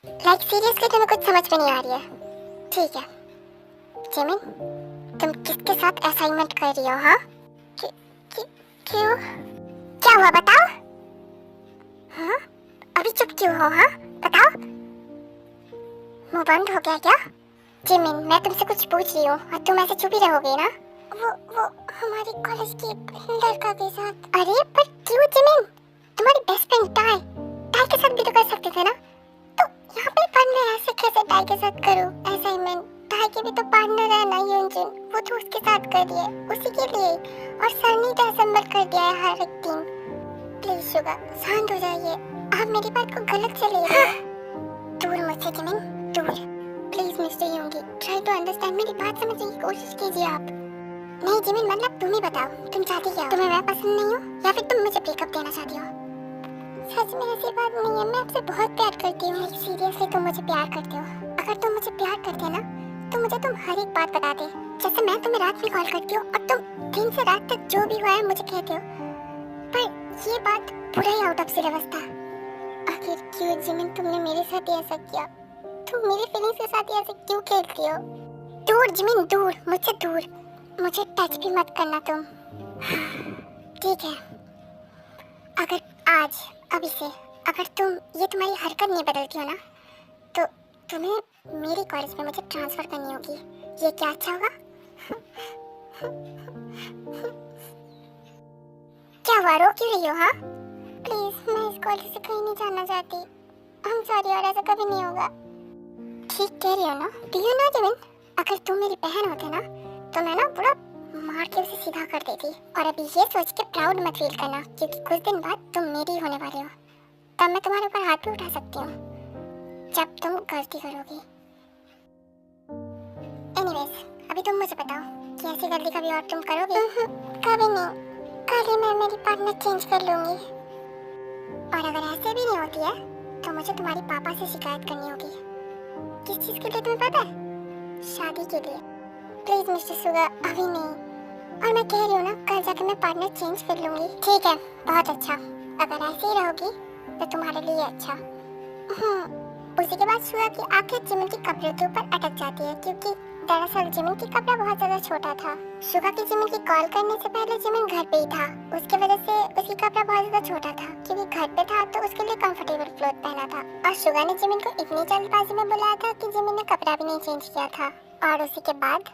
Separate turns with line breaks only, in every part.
Like seriously तुम्हें कुछ समझ में नहीं आ रही है? ठीक है जिमिन, तुम किसके साथ असाइनमेंट कर रही हो? हाँ क्यों? क्या हुआ बताओ? हाँ अभी चुप क्यों हो? हाँ बताओ, मुंह बंद हो गया क्या? जिमिन मैं तुमसे कुछ पूछ रही हूँ और तुम ऐसे चुप ही रहोगे ना? वो हमारी कॉलेज की लड़का के साथ। अरे पर क्यों जिमिन? तुम्हारी बेस्ट फ्रेंड टाई के साथ भी तो कर सकते थे ना? तो यहाँ पे पढ़ में ऐसे कैसे टाई के साथ करूँ असाइनमेंट? टाई के भी तो पार्टनर है ना यूनजुन, वो तो उसके साथ कर रही है उसी के लिए, और सर ने तो असेंबल कर दिया है हर एक दिन। प्लीज शुगा शांत हो जाइए, आप मेरी बात को गलत से ले रहे हो। दूर मुझसे जिमिन दूर। Please mister Yoongi try to understand, मेरी बात समझने की कोशिश कीजिए आप। नहीं जिमिन मतलब तुम ही बताओ, तुम चाहती क्या हो? तुम्हें मैं पसंद नहीं हूँ या फिर तुम मुझे ब्रेकअप देना चाहती हो? सच में ऐसी बात नहीं है, मैं आपसे बहुत प्यार करती हूँ। सीरियसली तुम मुझे प्यार करते हो? अगर तुम मुझे प्यार करते ना तो मुझे तुम हर एक बात बताते, जैसे मैं तुम्हें रात में कॉल करती हूँ और तुम दिन से रात तक जो भी हुआ है मुझे कहते हो। पर ये बात पूरा ही आउट ऑफ सिलेबस था। आखिर क्यों जिमिन तुमने मेरे साथ ही ऐसा किया? तुम मेरी फीलिंग्स के साथ ही ऐसे क्यों खेलती हो? दूर जिमिन दूर, मुझसे दूर, मुझे टच भी मत करना तुम। ठीक है, अगर आज अभी से अगर तुम ये तुम्हारी हरकत नहीं बदलती हो ना तो तुम्हें मेरी कॉलेज में मुझे ट्रांसफर करनी होगी। ये क्या अच्छा होगा? क्या हुआ, रो क्यों रही हो? हाँ प्लीज मैं इस कॉलेज से कहीं नहीं जाना चाहती। हम सॉरी, और ऐसा कभी नहीं होगा। ठीक कह रही हो ना? डू यू नो जिमिन, अगर तुम मेरी बहन होते ना तो मैं ना पूरा मार के उसे सीधा कर देती। और अभी ये सोच के प्राउड मत फील करना, क्योंकि कुछ दिन बाद तुम मेरी होने वाली हो, तब मैं तुम्हारे ऊपर हाथ भी उठा सकती हूँ जब तुम गलती करोगी। एनीवेज अभी तुम मुझे बताओ कि ऐसी गलती कभी और तुम करोगे? कभी नहीं, कल ही मैं मेरी पार्टनर चेंज कर लूंगी। और अगर ऐसे भी नहीं होती है तो मुझे तुम्हारे पापा से शिकायत करनी होगी। किस चीज के लिए तुम्हें पता है? शादी के लिए। प्लीज मिस्टर सुगा अभी नहीं, और मैं कह रही हूँ ना कल जाकर मैं पार्टनर चेंज कर लूंगी। ठीक है बहुत अच्छा, अगर ऐसे ही रहोगी तो तुम्हारे लिए अच्छा। उसी के बाद सुगा की आंखें जिमिन की कपड़े के ऊपर अटक जाती है, क्योंकि दरअसल जिमिन की कपड़ा बहुत ज्यादा छोटा था। सुगा की जिमिन की कॉल करने से पहले जिमिन घर पे ही था, उसके वजह से उसकी कपड़ा बहुत ज्यादा छोटा था, क्योंकि घर पे था तो उसके लिए कंफर्टेबल क्लॉथ पहना था। और सुगा ने जिमिन को इतनी जल्दबाजी में बुलाया था कि जिमिन ने कपड़ा भी नहीं चेंज किया था। और उसी के बाद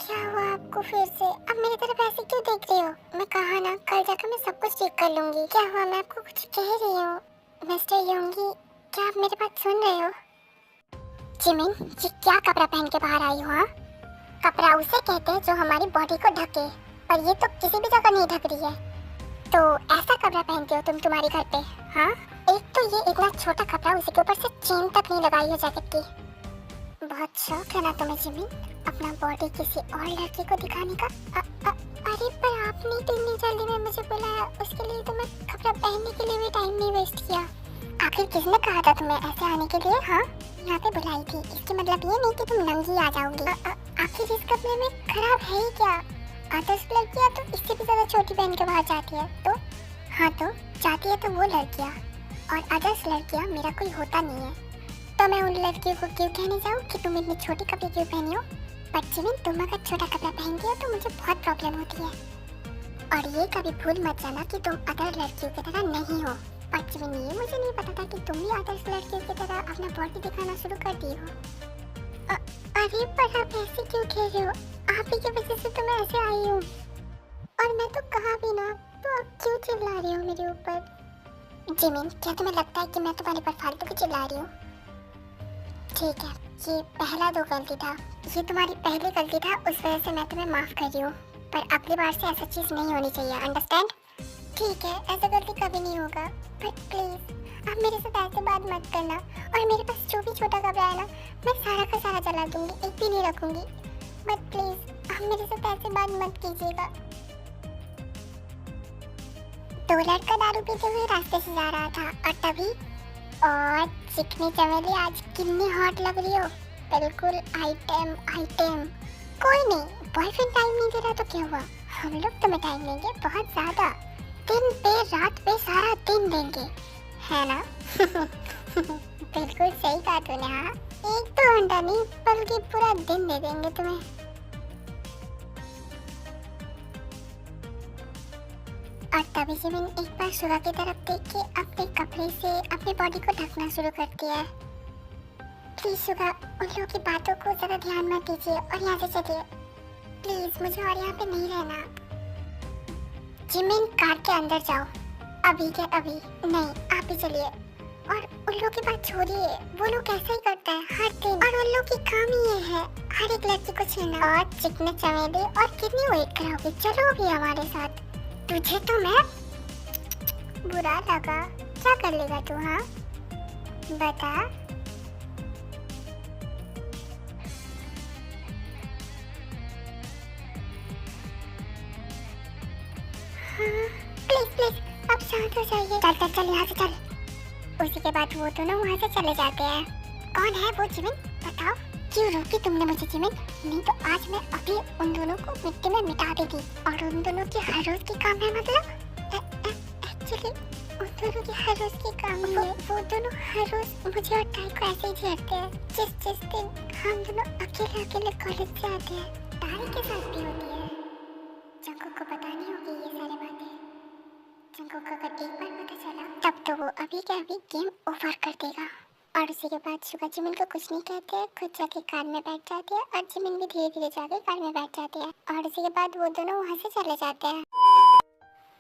क्या हुआ आपको फिर से? अब मेरी तरफ ऐसे क्यों देख रही हो? मैं कहा ना कल जाकर मैं सब कुछ ठीक कर लूंगी। क्या हुआ? मैं आपको कुछ कह रही हूँ मिस्टर योंगी, क्या आप मेरी बात सुन रहे हो? जिमिन ये क्या कपड़ा पहन के बाहर आई हो? हाँ कपड़ा उसे कहते हैं जो हमारी बॉडी को ढके, पर ये तो किसी भी जगह नहीं ढक रही है। तो ऐसा कपड़ा पहनते हो तुम तुम्हारे घर पे? हाँ एक तो ये इतना छोटा कपड़ा, उसी के ऊपर से चेन तक नहीं लगाई है जैकेट की। बहुत शौक है ना तुम्हें जिमिन अपना बॉडी किसी और लड़के को दिखाने का? अरे पर आपने तो इतनी जल्दी में मुझे बुलाया, उसके लिए तो मैं कपड़ा पहनने के लिए भी टाइम नहीं वेस्ट किया। आखिर किसने कहा था तुम्हें ऐसे आने के लिए? हाँ यहाँ पे बुलाई थी, इसके मतलब ये नहीं कि तुम नंगी आ जाओगी। आखिर इस कपड़े में खराब है ही क्या? अदर्स लड़कियाँ तो इससे भी ज्यादा छोटी पहन के बाहर जाती है। तो हाँ तो जाती है तो वो लड़कियाँ, और अदर्स लड़कियाँ मेरा कोई होता नहीं है। तो मैं उन लड़कियों को क्यों कहने जाऊँ कि तुम इतने छोटे कपड़े क्यों पहनी हो? पर जिमिन तुम अगर छोटा कपड़ा पहनती हो तो मुझे बहुत प्रॉब्लम होती है। और ये कभी भूल मत जाना कि तुम अदर लड़कियों की तरह नहीं हो। पर जिमिन ये मुझे नहीं पता था कि तुम भी अदर लड़कियों की तरह अपना बॉडी दिखाना शुरू कर दी हो। अरे पर आप ऐसे क्यों कह रहे हो? आप ही की वजह से तो मैं ऐसे आई हूँ, और मैं तो कहा भी ना, तो आप क्यों चिल्ला रही हो मेरे ऊपर? जिमिन क्या तुम्हें लगता है कि मैं तुम्हारे पर फालतू की चिल्ला रही हूँ? ठीक है ये पहला दो गलती था, ये तुम्हारी पहली गलती था, उस वजह से मैं तुम्हें माफ कर रही हूँ। पर अगली बार से ऐसा चीज नहीं होनी चाहिए, अंडरस्टैंड? ठीक है ऐसा गलती कभी नहीं होगा, बट प्लीज आप मेरे साथ ऐसे बात मत करना। और मेरे पास जो भी छोटा कपड़ा है ना मैं सारा का सारा जला दूंगी, एक भी नहीं रखूंगी। बट प्लीज आप मेरे साथ ऐसे बात मत कीजिएगा। तो लड़का दारू पीते हुए रास्ते से जा रहा था, और तभी और चिकनी चमेली आज कितनी हॉट लग रही हो, बिल्कुल आइटम आइटम। कोई नहीं, बॉयफ्रेंड टाइम नहीं दे रहा तो क्या हुआ, हम लोग तुम्हें टाइम देंगे बहुत ज्यादा। दिन पे रात पे सारा दिन देंगे, है ना? बिल्कुल सही कहा तूने। हाँ, 1-2 घंटा नहीं बल्कि पूरा दिन दे देंगे तुम्हें। और तभी जिमिन एक बार सुगा की तरफ देख के अपने कपड़े से अपने बॉडी को ढकना शुरू करती है। प्लीज सुगा, उन लोगों की बातों को ज्यादा ध्यान मत दीजिए और यहाँ से चलिए प्लीज, मुझे और यहाँ पे नहीं रहना। जिमिन कार के अंदर जाओ, अभी के अभी। नहीं, आप ही चलिए। और उन लोगों की बात छोड़िए, वो लोग ऐसा ही करते हैं हर दिन, और उन लोग की काम ही ये है हर एक लड़की को छेड़ना। और चिकने चमेली, और कितनी वेट कराओगे, चलो अभी हमारे साथ। तुझे तो मैं बुरा लगा, क्या कर लेगा तू? हाँ बता। हाँ प्लीज प्लीज, अब शांत हो जाइए। चल चल चल, यहाँ से चल। उसी के बाद वो दोनों वहाँ से चले जाते हैं। कौन है वो जिमिन, बताओ? क्यों रोकी तुमने मुझे जिमिन? नहीं तो आज मैं अभी उन दोनों को मिट्टी में मिटा देगी। और उन दोनों की हर रोज की काम है, मतलब एक्चुअली उन दोनों की हर रोज की काम है। वो दोनों हर रोज मुझे और टाई को ऐसे ही छेड़ते हैं। जिस दिन हम दोनों अकेले अकेले कॉलेज से आते हैं, टाई के साथ भी होती है। जंकुक को पता नहीं होगी ये सारी बातें। जंकुक को अगर एक बार पता चला तब तो वो अभी के अभी गेम ओवर कर देगा। और उसी के बाद सुगा जिमिन को कुछ नहीं कहते, खुद जाके कार में बैठ जाती है और जिमिन भी धीरे धीरे जाके कार में बैठ जाती है। और उसी के बाद वो दोनों वहाँ से चले जाते हैं।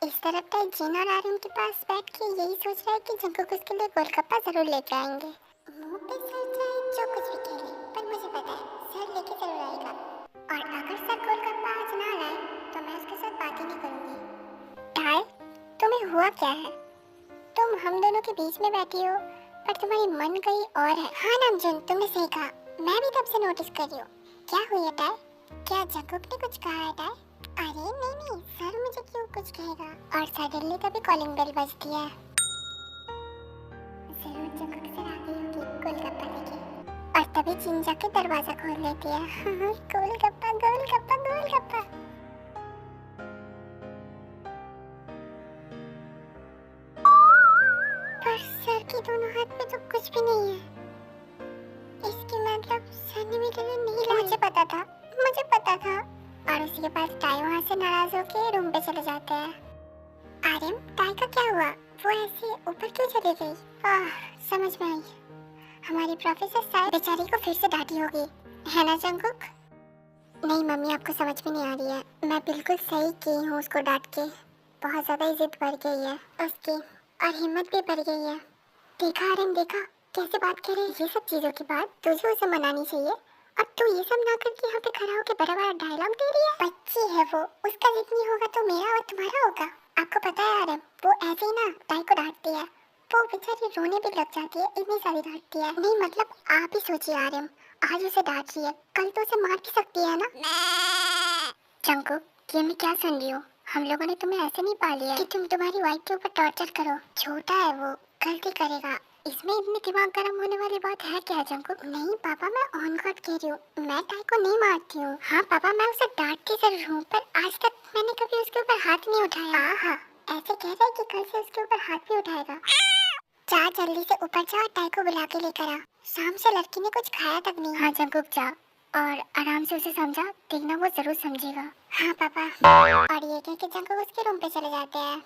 इस तरफ तक जिन और आर्यन के पास बैठ के यही सोच रहा है कि जंकुक उसके लिए गोलगप्पा जरूर लेके आएंगे। मुंह पे सर चाहे जो कुछ भी कह ले, पर मुझे पता है सर लेके जरूर आएगा। और अगर सर गोलगप्पा आज ना लाए तो मैं उसके साथ बात ही नहीं करूँगी। टाई, तुम्हें हुआ क्या है? तुम हम दोनों के बीच में बैठी हो पर तुम्हारी मन कहीं और है। हाँ नामजुन, तुमने सही कहा, मैं भी तब से नोटिस कर रही हूँ। क्या हुई है टाई? क्या जंकुक ने कुछ कहा है टाई? अरे नहीं, सर मुझे क्यों कुछ कहेगा? और सडनली तभी कॉलिंग बेल बजती है। जरूर जंकुक सर आ गई होगी गोलगप्पा लेके। और तभी जिन जाके दरवाजा खोल लेती है। गोलगप्पा गोलगप्पा गोलगप्पा। पर सर के दोनों हाथ में तो कुछ भी नहीं है। इसके मतलब सर ने मेरे लिए नहीं लाया। मुझे पता था, मुझे पता था। और उसी के बाद टाई वहाँ से नाराज होके रूम पे चले जाते हैं। आर्यन, टाई का क्या हुआ? वो ऐसे ऊपर क्यों चली गई? समझ में आई, हमारी प्रोफेसर शायद बेचारी को फिर से डांटी होगी, है ना जंकुक? नहीं मम्मी, आपको समझ में नहीं आ रही है। मैं बिल्कुल सही की हूँ उसको डांट के। बहुत ज्यादा इज्जत बढ़ गई है उसकी और हिम्मत भी बढ़ गई है। देखा आर्यन, देखा कैसे बात करे। ये सब चीजों की बात तुझे उसे मनानी चाहिए और तू ये सब ना करके यहाँ पे खड़ा होकर बड़ा-बड़ा डायलॉग दे रही है। बच्ची है वो, उसका जितनी होगा तो मेरा और तुम्हारा होगा। आपको पता है आर्यन, वो ऐसे ही ना टाई को डांटती है। वो बेचारी रोने भी लग जाती है, इतनी सारी डांटती है। नहीं मतलब आप ही सोचिए आर्यन, आज उसे डांट रही है, कल तो उसे मार भी सकती है ना। जंकुक, ये मैं क्या सुन रही हूँ? हम लोगों ने तुम्हें ऐसे नहीं पाली है कि तुम तुम्हारी वाइफ के ऊपर टॉर्चर करो। छोटा है वो, गलती करेगा। इसमें इतनी दिमाग गर्म होने वाली बात है क्या जंकुक? नहीं पापा, मैं ऑन गॉड कह रही हूँ, मैं टाई को नहीं मारती हूँ। हाँ पापा, मैं उसे डांटती जरूर हूँ पर आज तक मैंने कभी उसके ऊपर हाथ नहीं उठाया। हाँ, ऐसे कह रहे कि कल से उसके ऊपर हाथ भी उठाएगा। जा जल्दी से ऊपर जा और टाई को बुला के लेकर आ। शाम से लड़की ने कुछ खाया तक नहीं। हाँ जंकुक, जा और आराम से उसे समझा, देखना वो जरूर समझेगा। हाँ पापा। और ये कह के जंकुक उसके रूम पे चले जाते हैं।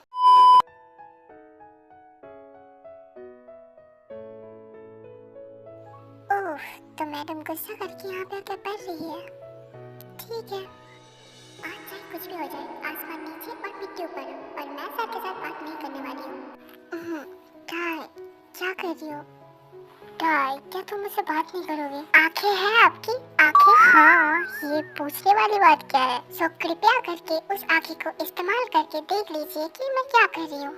ओह, तो मैडम गुस्सा करके यहाँ पे आके पढ़ रही है। ठीक है, आज चाहे कुछ भी हो जाए, आसमान नीचे और मिट्टी ऊपर, पर मैं सर के साथ बात नहीं करने वाली हूँ। टाई, क्या कर रही हो? टाई, क्या तुम मुझसे बात नहीं करोगे? आंखें हैं आपकी? आंखें? हाँ, ये पूछने वाली बात क्या है? सो कृपया करके उस आंखें को इस्तेमाल करके देख लीजिए कि मैं क्या कर रही हूँ।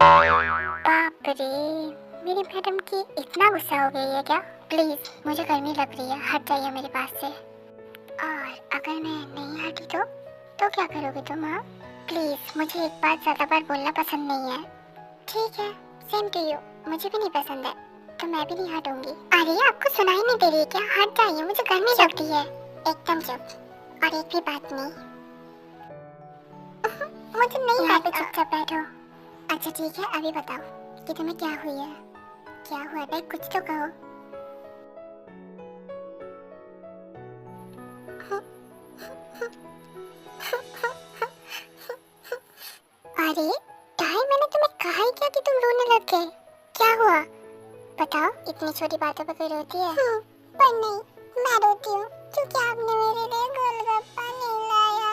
बाप रे, मेरी मैडम की इतना गुस्सा हो गई है क्या? प्लीज, मुझे गर्मी लग रही है, हट जाइए मेरे पास से। और अगर मैं नहीं हटी तो क्या करोगे तुम? हाँ प्लीज, मुझे एक बात ज्यादा बार बोलना पसंद नहीं है। ठीक है, सेम टू यू, मुझे भी नहीं पसंद है, तो मैं भी नहीं हटूंगी। अरे आपको सुनाई नहीं दे रही है क्या? हट जाइए, मुझे गर्मी लगती है। एकदम चुप, और एक भी बात नहीं। मुझे नहीं यहाँ पे चुपचाप बैठो। अच्छा ठीक है, अभी बताओ कि तुम्हें क्या हुई है, क्या हुआ है, कुछ तो कहो। अरे ताई, मैंने तुम्हें कहा ही क्या कि तुम रोने लग गए? क्या हुआ बताओ, इतनी छोटी बातों पर कोई रोती है? पर नहीं, मैं रोती हूँ क्योंकि आपने मेरे लिए गोलगप्पा नहीं लाया।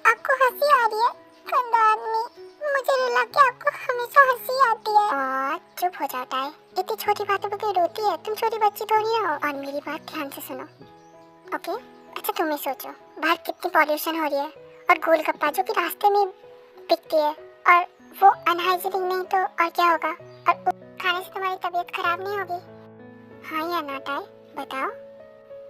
आपको हंसी आ रही है गंदा आदमी, मुझे रुला के आपको हमेशा हंसी आती है। चुप हो जाता है, इतनी छोटी बातों पर कोई रोती है? तुम छोटी बच्ची थोड़ी हो। और मेरी बात ध्यान से सुनो, ओके? अच्छा तुम ही सोचो, बाहर कितनी पॉल्यूशन हो रही है, और गोलगप्पा जो कि रास्ते में बिकती है, और वो अनहाइजीनिक नहीं तो और क्या होगा? और खाने से तुम्हारी तबीयत खराब नहीं होगी? हाँ या ना ताई, बताओ।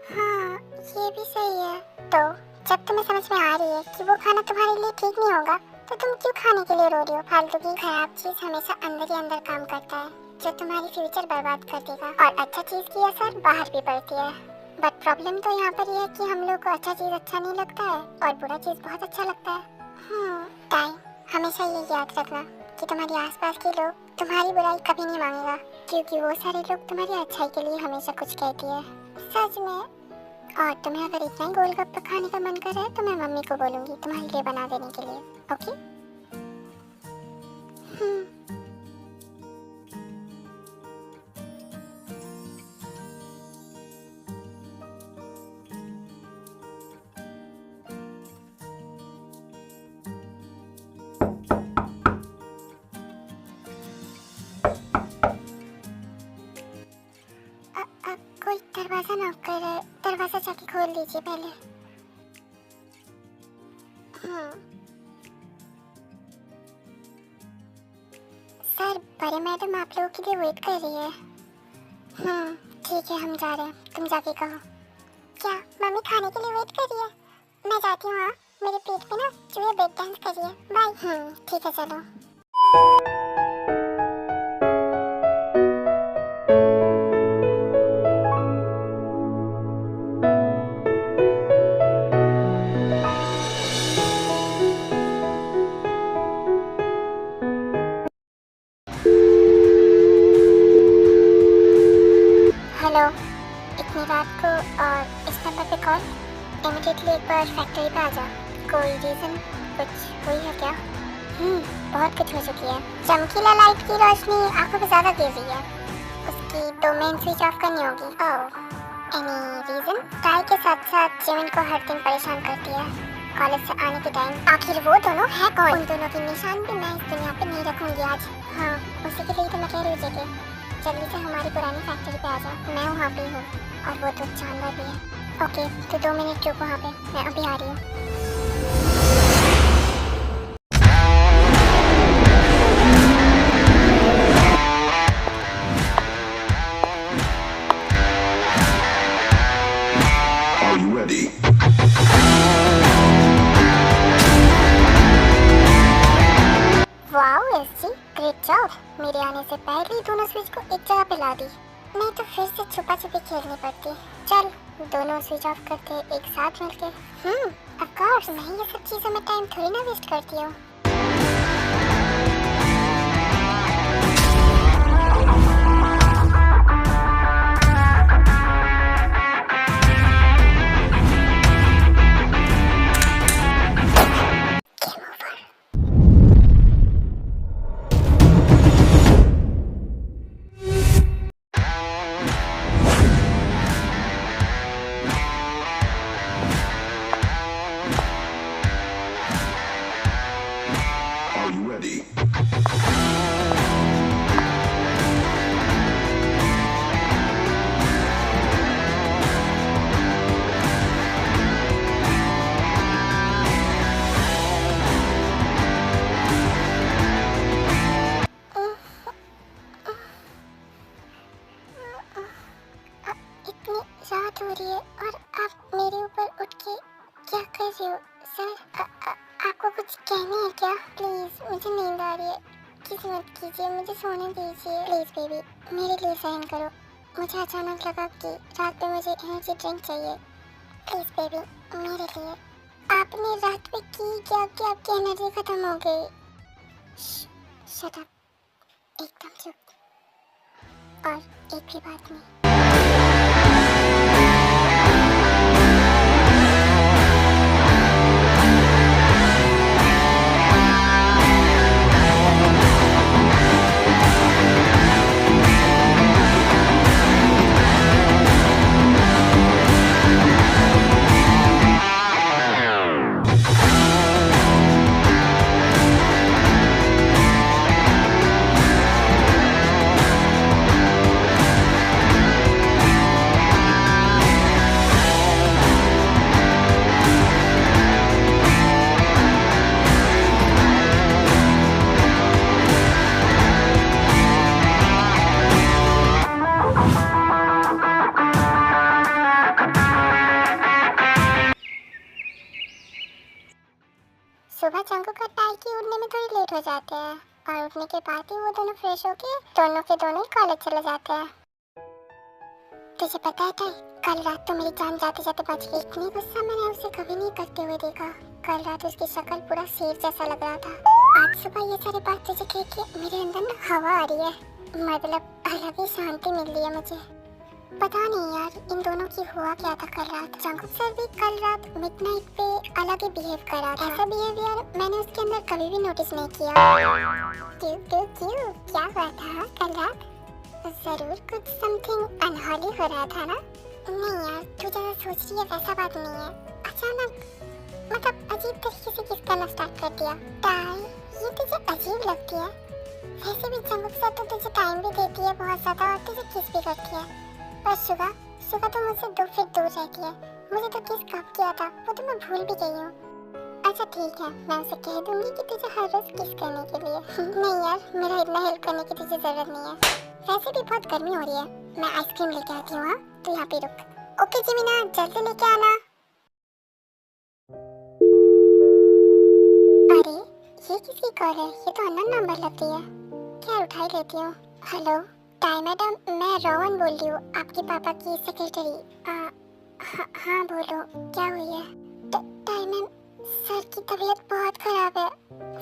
हाँ ये भी सही है। तो जब तुम्हें समझ में आ रही है कि वो खाना तुम्हारे लिए ठीक नहीं होगा, तो तुम क्यों खाने के लिए रो रही हो? फालतू की खराब चीज हमेशा अंदर ही अंदर काम करता है, जो तुम्हारी फ्यूचर बर्बाद कर देगा, और अच्छा चीज की असर बाहर भी पड़ती है। बट प्रॉब्लम तो यहाँ पर ये है कि हम लोग को अच्छा चीज अच्छा नहीं लगता है और बुरा चीज बहुत अच्छा लगता है। ताई, हमेशा ये याद रखना कि तुम्हारे आसपास के लोग तुम्हारी बुराई कभी नहीं मांगेगा, क्योंकि वो सारे लोग तुम्हारी अच्छाई के लिए हमेशा कुछ कहती है। सच में। और तुम्हें अगर इतना ही गोलगप्पे खाने का मन कर रहा है तो मैं मम्मी को बोलूंगी तुम्हारे लिए बना देने के लिए, ओके? कोई दरवाजा नॉक कर रहा है, दरवाजा जाके खोल दीजिए पहले। सर, बड़े मैडम आप लोगों के लिए वेट कर रही है। ठीक है, हम जा रहे हैं, तुम जाके कहो। क्या मम्मी खाने के लिए वेट कर रही है? मैं जाती हूँ। हाँ, मेरे पेट पे ना चूहे ब्रेक डांस कर रही है। बाय। ठीक है, चलो। हेलो, इतनी रात को और इस नंबर पे कॉल? इमीडिएटली एक बार फैक्ट्री पे आ जा। कोई रीज़न कुछ हुई है क्या? बहुत कुछ हो चुकी है। चमकीला लाइट की रोशनी आंखों पे ज़्यादा गिर रही है, उसकी डोमेन स्विच ऑफ करनी होगी। ओह, एनी रीज़न? ताई के साथ साथ जिमिन को हर दिन परेशान करती है कॉलेज से आने के टाइम। आखिर वो दोनों है कौन? उन दोनों की निशान भी मैं इस दुनिया पे नहीं रखूंगी आज। हाँ, उसी के लिए तो मैं कह रही हूँ जल्दी से हमारी पुरानी फैक्ट्री पे आ जा। मैं वहाँ पे हूँ और वो तो जानवर भी है। ओके, तो 2 मिनट रुको वहाँ पे, मैं अभी आ रही हूँ। Wow SG, great job. मेरे आने से पहले ही दोनों स्विच को एक जगह पे ला दी, नहीं तो फिर से छुपा छुपी खेलनी पड़ती। चल, दोनों स्विच ऑफ करते एक साथ मिलके। ऑफ कोर्स, मैं ये सब चीजों में टाइम थोड़ी ना वेस्ट करती हूँ। रात हो रही है और आप मेरे ऊपर उठ के क्या कर रहे हो? सर, आपको कुछ कहना है क्या? प्लीज, मुझे नींद आ रही है, किसी मत कीजिए, मुझे सोने दीजिए। प्लीज बेबी, मेरे लिए सहन करो। मुझे अचानक लगा कि रात में मुझे एनर्जी ड्रिंक चाहिए। प्लीज बेबी, मेरे लिए आपने रात में की क्या कि आपकी एनर्जी खत्म हो गई? शट अप, एकदम चुप, और एक भी बात नहीं। सुबह जंगू का टाइकी उठने में थोड़ी लेट हो जाते हैं, और उठने के बाद ही वो दोनों फ्रेश होके दोनों के दोनों कॉलेज चले जाते हैं। तुझे पता है टाई, कल रात तो मेरी जान जाते जाते बच गई। इतनी गुस्सा मैंने उसे कभी नहीं करते हुए देखा। कल रात उसकी शक्ल पूरा शेर जैसा लग रहा था। आज सुबह ये सारी बात तुझे कह के मेरे अंदर ना हवा आ रही है, मतलब अलग ही शांति मिल रही है मुझे। पता नहीं यार, इन दोनों की हुआ क्या था कल रात। जंगकुक सर भी कल रात मिडनाइट पे अलग ही बिहेव कर रहा था। ऐसा बिहेवियर मैंने उसके अंदर कभी भी नोटिस नहीं किया। क्यों क्यों क्यों, क्या हुआ था कल रात? जरूर कुछ समथिंग अनहोनी हो रहा था ना? नहीं यार, तू जैसा सोच रही है वैसा बात नहीं है। अचानक मतलब अजीब तरीके से किस करना स्टार्ट कर दिया। टाई, ये तुझे अजीब लगती है? वैसे भी जंगकुक सर तो तुझे टाइम भी देती है बहुत ज्यादा, और तुझे किस भी करती है। पर सुगा तो मुझसे 2 फीट दूर रहती है। मुझे तो किस कब किया था वो तो मैं भूल भी गई हूँ। अच्छा ठीक है, मैं उसे कह दूंगी कि तुझे हर रोज किस करने के लिए। नहीं यार, मेरा इतना हेल्प करने की तुझे जरूरत नहीं है। वैसे भी बहुत गर्मी हो रही है, मैं आइसक्रीम लेके आती हूँ। हाँ, तू यहाँ पे रुक। ओके जिमिना, जल्दी लेके आना। अरे ये किसकी कॉल है? ये तो अननोन नंबर लग रही है। क्या उठा ही लेती हूँ। हेलो टाई मैडम, मैं रोहन बोल रही हूँ, आपके पापा की सेक्रेटरी। हाँ बोलो, क्या हुई है? टाई मैम, सर की तबीयत बहुत खराब है,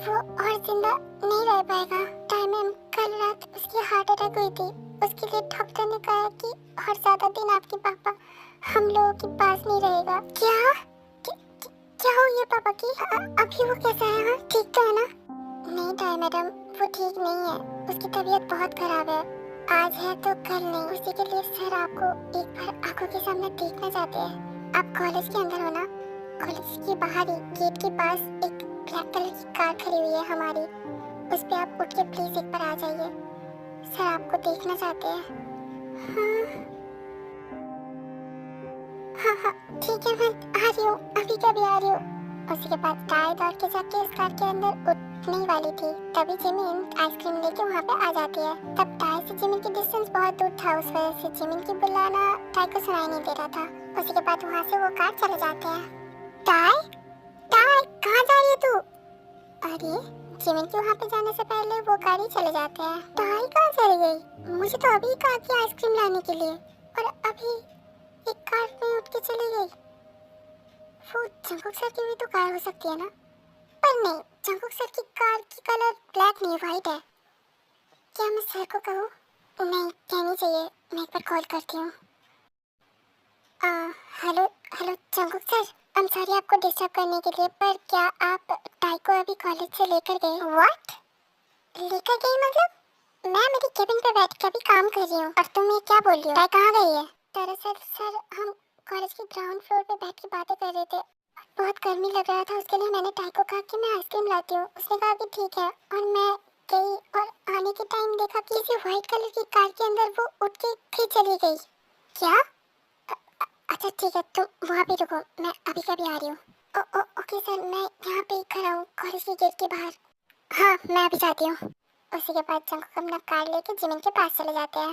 वो और जिंदा नहीं रह पाएगा। टाई मैम, कल रात उसकी हार्ट अटैक हुई थी, उसके लिए डॉक्टर ने कहा कि और ज्यादा दिन आपके पापा हम लोगों के पास नहीं रहेगा। क्या हो गया पापा की? अभी वो कैसा है? हाँ ठीक तो है ना? नहीं टाई मैडम, वो ठीक नहीं है, उसकी तबीयत बहुत खराब है। आज है तो कल नहीं। उसी के लिए सर आपको एक बार आंखों के सामने देखना चाहते हैं। आप कॉलेज के अंदर हो ना? कॉलेज के बाहर ही गेट के पास एक ब्लैक कलर की कार खड़ी हुई है हमारी, उस पे आप उठ के प्लीज एक बार आ जाइए। सर आपको देखना चाहते हैं। हाँ ठीक है, मैं आ रही हूँ, अभी कभी आ रही हूँ। उसी के बाद टाई दौड़ के जाके उस कार के अंदर उठने ही वाली थी, तभी जिमिन आइसक्रीम लेके वहाँ पे आ जाती है। तब टाई से जिमिन की डिस्टेंस बहुत दूर था, उस वजह से जिमिन की बुलाना टाई को सुनाई नहीं दे रहा था। उसी के बाद वहाँ से वो कार चले जाते हैं। टाई, टाई कहाँ जा रही है तू? अरे जिमिन के वहाँ पे जाने से पहले वो गाड़ी चले जाते हैं। टाई कहाँ चली गई? मुझे तो अभी कहा कि आइसक्रीम लाने के लिए, और अभी एक कार में उठ के चली गई। वो जंगकुक सर की भी तो कार हो सकती है ना? पर नहीं, जंगकुक सर की कार की कलर ब्लैक नहीं वाइट है। क्या मैं सर को कहूँ? नहीं कहनी चाहिए, मैं एक बार कॉल करती हूँ। Hello hello Jungkook sir, I am sorry आपको डिस्टर्ब करने के लिए, पर क्या आप टाई को अभी कॉलेज से लेकर गए? व्हाट? लेकर गई मतलब? मैं मेरी केबिन पे बैठ के अभी काम कर रही हूँ, और तुम ये क्या बोल रही हो? टाई कहाँ गई है? दरअसल सर, हम कॉलेज के ग्राउंड फ्लोर पे बैठ के बातें कर रहे थे, बहुत गर्मी लग रहा था, उसके लिए मैंने टाई को कहा कि मैं आइसक्रीम लाती हूँ। उसने कहा कि ठीक है, और मैं गई, और आने के टाइम देखा कि किसी व्हाइट कलर की कार के अंदर वो उठ के फिर चली गई। क्या? अच्छा ठीक है, तुम वहाँ पे रुको, मैं अभी कभी आ रही हूँ। ओके सर, मैं यहाँ पे खड़ा हूँ कॉलेज के गेट के बाहर। हाँ मैं अभी जाती हूँ। उसी के बाद जंगकुक अपना कार लेके जिमिन के पास चले जाते हैं।